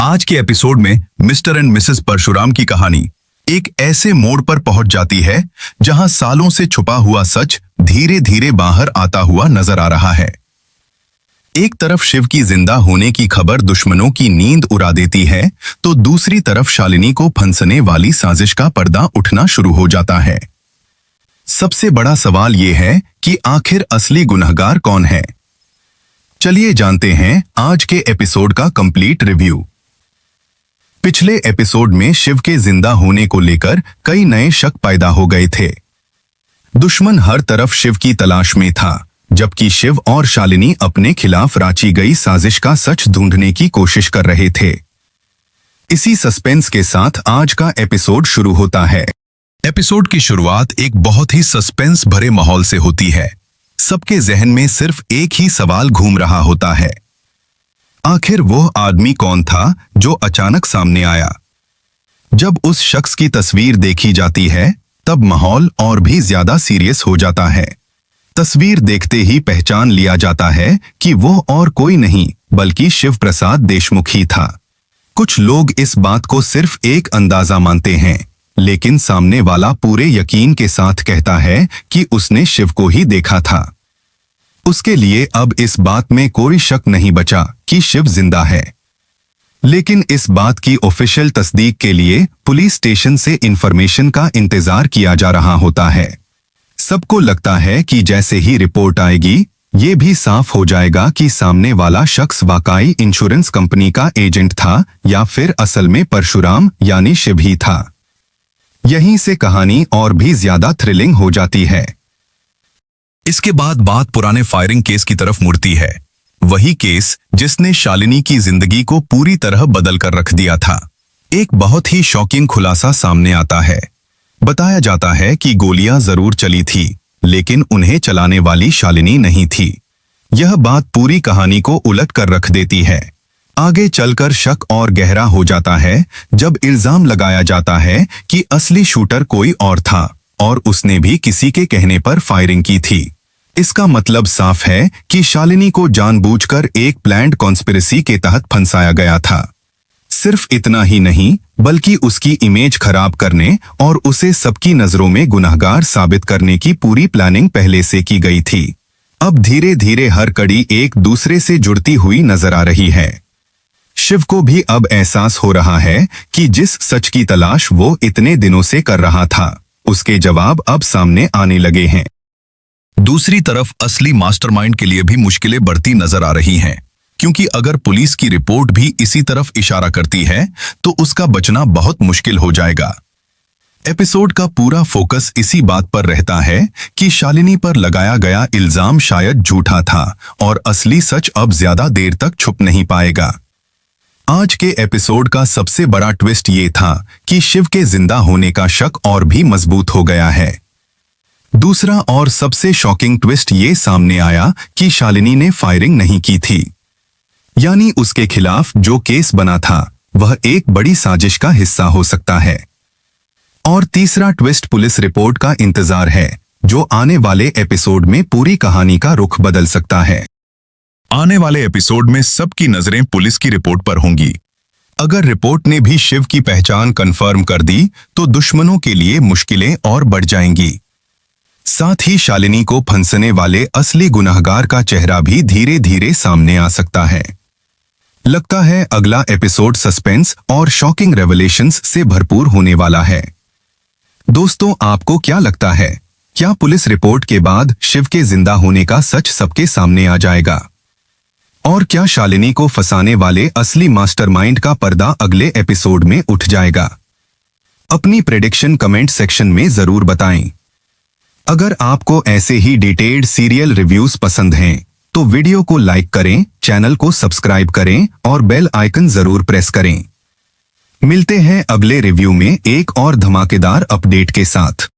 आज के एपिसोड में मिस्टर एंड मिसेस परशुराम की कहानी एक ऐसे मोड़ पर पहुंच जाती है जहां सालों से छुपा हुआ सच धीरे धीरे बाहर आता हुआ नजर आ रहा है। एक तरफ शिव की जिंदा होने की खबर दुश्मनों की नींद उड़ा देती है, तो दूसरी तरफ शालिनी को फंसने वाली साजिश का पर्दा उठना शुरू हो जाता है। सबसे बड़ा सवाल यह है कि आखिर असली गुनहगार कौन है। चलिए जानते हैं आज के एपिसोड का कंप्लीट रिव्यू। पिछले एपिसोड में शिव के जिंदा होने को लेकर कई नए शक पैदा हो गए थे। दुश्मन हर तरफ शिव की तलाश में था, जबकि शिव और शालिनी अपने खिलाफ राची गई साजिश का सच ढूंढने की कोशिश कर रहे थे। इसी सस्पेंस के साथ आज का एपिसोड शुरू होता है। एपिसोड की शुरुआत एक बहुत ही सस्पेंस भरे माहौल से होती है। सबके जहन में सिर्फ एक ही सवाल घूम रहा होता है, आखिर वो आदमी कौन था जो अचानक सामने आया। जब उस शख्स की तस्वीर देखी जाती है तब माहौल और भी ज्यादा सीरियस हो जाता है। तस्वीर देखते ही पहचान लिया जाता है कि वो और कोई नहीं बल्कि शिव प्रसाद देशमुख ही था। कुछ लोग इस बात को सिर्फ एक अंदाजा मानते हैं, लेकिन सामने वाला पूरे यकीन के साथ कहता है कि उसने शिव को ही देखा था। उसके लिए अब इस बात में कोई शक नहीं बचा कि शिव जिंदा है। लेकिन इस बात की ऑफिशियल तस्दीक के लिए पुलिस स्टेशन से इंफॉर्मेशन का इंतजार किया जा रहा होता है। सबको लगता है कि जैसे ही रिपोर्ट आएगी ये भी साफ हो जाएगा कि सामने वाला शख्स वाकई इंश्योरेंस कंपनी का एजेंट था या फिर असल में परशुराम यानी शिव ही था। यहीं से कहानी और भी ज्यादा थ्रिलिंग हो जाती है। इसके बाद बात पुराने फायरिंग केस की तरफ मुड़ती है। वही केस जिसने शालिनी की जिंदगी को पूरी तरह बदल कर रख दिया था। एक बहुत ही शॉकिंग खुलासा सामने आता है। बताया जाता है कि गोलियां जरूर चली थी, लेकिन उन्हें चलाने वाली शालिनी नहीं थी। यह बात पूरी कहानी को उलट कर रख देती है। आगे चलकर शक और गहरा हो जाता है जब इल्जाम लगाया जाता है कि असली शूटर कोई और था और उसने भी किसी के कहने पर फायरिंग की थी। इसका मतलब साफ है कि शालिनी को जानबूझकर एक प्लान्ड कॉन्स्पिरेसी के तहत फंसाया गया था। सिर्फ इतना ही नहीं बल्कि उसकी इमेज खराब करने और उसे सबकी नजरों में गुनहगार साबित करने की पूरी प्लानिंग पहले से की गई थी। अब धीरे धीरे हर कड़ी एक दूसरे से जुड़ती हुई नजर आ रही है। शिव को भी अब एहसास हो रहा है कि जिस सच की तलाश वो इतने दिनों से कर रहा था उसके जवाब अब सामने आने लगे हैं। दूसरी तरफ असली मास्टरमाइंड के लिए भी मुश्किलें बढ़ती नजर आ रही हैं, क्योंकि अगर पुलिस की रिपोर्ट भी इसी तरफ इशारा करती है तो उसका बचना बहुत मुश्किल हो जाएगा। एपिसोड का पूरा फोकस इसी बात पर रहता है कि शालिनी पर लगाया गया इल्जाम शायद झूठा था और असली सच अब ज्यादा देर तक छुप नहीं पाएगा। आज के एपिसोड का सबसे बड़ा ट्विस्ट ये था कि शिव के जिंदा होने का शक और भी मजबूत हो गया है। दूसरा और सबसे शॉकिंग ट्विस्ट ये सामने आया कि शालिनी ने फायरिंग नहीं की थी, यानी उसके खिलाफ जो केस बना था वह एक बड़ी साजिश का हिस्सा हो सकता है। और तीसरा ट्विस्ट पुलिस रिपोर्ट का इंतजार है, जो आने वाले एपिसोड में पूरी कहानी का रुख बदल सकता है। आने वाले एपिसोड में सबकी नजरें पुलिस की रिपोर्ट पर होंगी। अगर रिपोर्ट ने भी शिव की पहचान कंफर्म कर दी तो दुश्मनों के लिए मुश्किलें और बढ़ जाएंगी। साथ ही शालिनी को फंसने वाले असली गुनहगार का चेहरा भी धीरे धीरे सामने आ सकता है। लगता है अगला एपिसोड सस्पेंस और शॉकिंग रेवलेशंस से भरपूर होने वाला है। दोस्तों, आपको क्या लगता है? क्या पुलिस रिपोर्ट के बाद शिव के जिंदा होने का सच सबके सामने आ जाएगा? और क्या शालिनी को फंसाने वाले असली मास्टरमाइंड का पर्दा अगले एपिसोड में उठ जाएगा? अपनी प्रेडिक्शन कमेंट सेक्शन में जरूर बताएं। अगर आपको ऐसे ही डिटेल्ड सीरियल रिव्यूज पसंद हैं तो वीडियो को लाइक करें, चैनल को सब्सक्राइब करें और बेल आइकन जरूर प्रेस करें। मिलते हैं अगले रिव्यू में एक और धमाकेदार अपडेट के साथ।